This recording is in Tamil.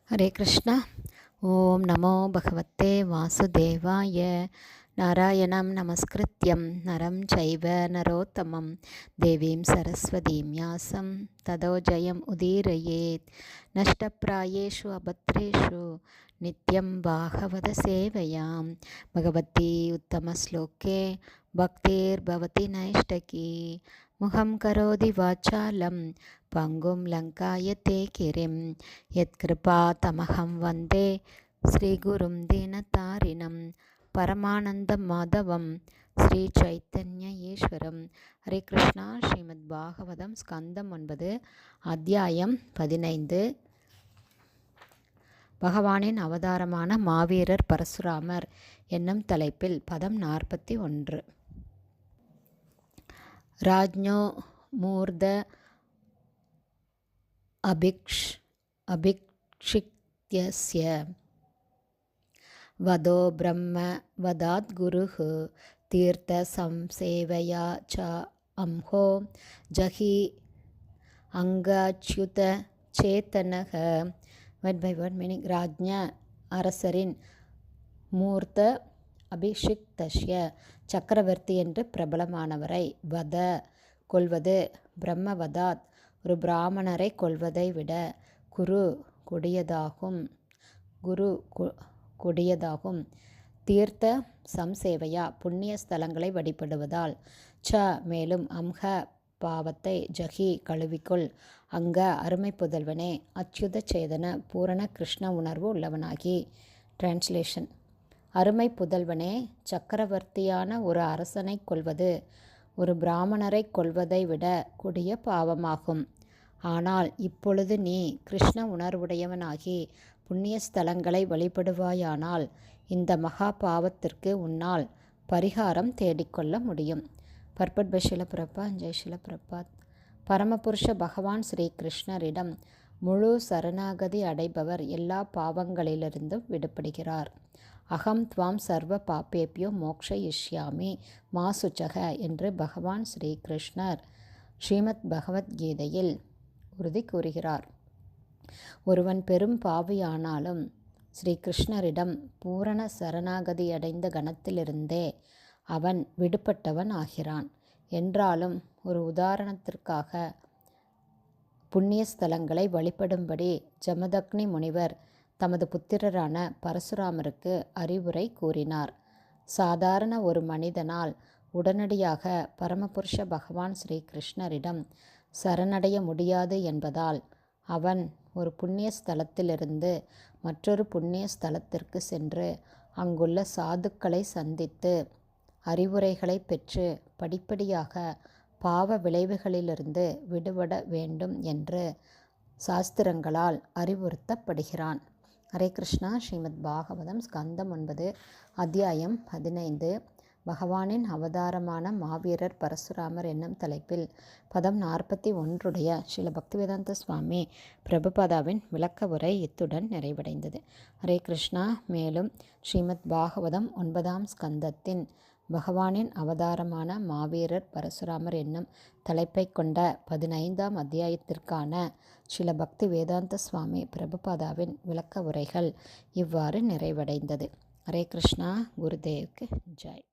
हरे कृष्ण। ओम नमो भगवते वासुदेवाय। नारायणं नमस्कृत्यं नरं चैव नरोत्तमं देवीं सरस्वतीं व्यासं ततो जयम् उदीरयेत्। नष्टप्रायेषु अभद्रेषु नित्यं भागवत सेवयां भगवती उत्तमश्लोके भक्तिर्भवति नैष्टकी। मुखं करोति वाचालं पङ्गुं लङ्कायते गिरिं यत्कृपातमहं वन्दे श्रीगुरुं दीनतारिणं परमानन्दं माधवं श्रीचैतन्य ஈஸ்வரம். ஹரே கிருஷ்ணா. ஸ்ரீமத் பாகவதம் ஸ்கந்தம் 9 அத்தியாயம் 15. பகவானின் அவதாரமான மாவீரர் பரசுராமர் என்னும் தலைப்பில் பதம் 41. ராஜ்ஞோ மூர்த அபிக்ஷித்யஸ்ய வதோ பிரம்ம வதாத் குருः தீர்த்த சம்சேவயா ச அம்ஹோ ஜஹி அங்காச்யுத சேத்தனக. Word by word meaning. ராஜ்ஞ அரசரின், மூர்த்த அபிஷிக்தஸ்ய சக்கரவர்த்தி என்று பிரபலமானவரை, வத கொல்வது, பிரம்மவதாத் ஒரு பிராமணரை கொல்வதை விட, குரு கொடியதாகும், தீர்த்த சம்சேவையா புண்ணிய ஸ்தலங்களை வழிபடுவதால், ச மேலும், அம்ஹ பாவத்தை, ஜஹி கழுவிக்கொள், அங்க அருமை புதல்வனே, அச்சுத சேதன பூரண கிருஷ்ண உணர்வு உள்ளவனாகி. டிரான்ஸ்லேஷன். அருமை புதல்வனே, சக்கரவர்த்தியான ஒரு அரசனை கொல்வது ஒரு பிராமணரை கொல்வதை விட கொடிய பாவமாகும். ஆனால் இப்பொழுது நீ கிருஷ்ண உணர்வுடையவனாகி புண்ணிய ஸ்தலங்களை வழிபடுவாயானால் இந்த மகா பாவத்திற்கு உன்னால் பரிகாரம் தேடிக்கொள்ள முடியும். பர்பட் பை ஷில பிரபாத். ஜெய் ஷில பிரபாத். பரமபுருஷ பகவான் ஸ்ரீ கிருஷ்ணரிடம் முழு சரணாகதி அடைபவர் எல்லா பாவங்களிலிருந்தும் விடுபடுகிறார். அகம் துவாம் சர்வ பாப்பேபியோ மோக்ஷயிஷ்யாமி மா சுச்சக என்று பகவான் ஸ்ரீ கிருஷ்ணர் ஸ்ரீமத் பகவத்கீதையில் உறுதி கூறுகிறார். ஒருவன் பெரும் பாவியானாலும் ஸ்ரீ கிருஷ்ணரிடம் பூரண சரணாகதியடைந்த கணத்திலிருந்தே அவன் விடுபட்டவன் ஆகிறான். என்றாலும் ஒரு உதாரணத்திற்காக புண்ணிய ஸ்தலங்களை வழிபடும்படி ஜமதக்னி முனிவர் தமது புத்திரரான பரசுராமருக்கு அறிவுரை கூறினார். சாதாரண ஒரு மனிதனால் உடனடியாக பரமபுருஷ பகவான் ஸ்ரீ கிருஷ்ணரிடம் சரணடைய முடியாது என்பதால் அவன் ஒரு புண்ணிய ஸ்தலத்திலிருந்து மற்றொரு புண்ணிய ஸ்தலத்திற்கு சென்று அங்குள்ள சாதுக்களை சந்தித்து அறிவுரைகளை பெற்று படிப்படியாக பாவ விளைவுகளிலிருந்து விடுபட வேண்டும் என்று சாஸ்திரங்களால் அறிவுறுத்தப்படுகிறான். ஹரே கிருஷ்ணா. ஸ்ரீமத் பாகவதம் ஸ்கந்தம் 9 அத்தியாயம் 15. பகவானின் அவதாரமான மாவீரர் பரசுராமர் என்னும் தலைப்பில் பதம் 41 ஸ்ரீல பக்திவேதாந்த சுவாமி பிரபுபாதாவின் விளக்க உரை இத்துடன் நிறைவடைந்தது. ஹரே கிருஷ்ணா. மேலும் ஸ்ரீமத் பாகவதம் 9ஆம் ஸ்கந்தத்தின் பகவானின் அவதாரமான மாவீரர் பரசுராமர் என்னும் தலைப்பை கொண்ட 15ஆம் அத்தியாயத்திற்கான ஸ்ரீல பக்தி வேதாந்த சுவாமி பிரபுபாதாவின் விளக்க உரைகள் இவ்வாறு நிறைவடைந்தது. ஹரே கிருஷ்ணா. குருதேவ்க்கு ஜெய்.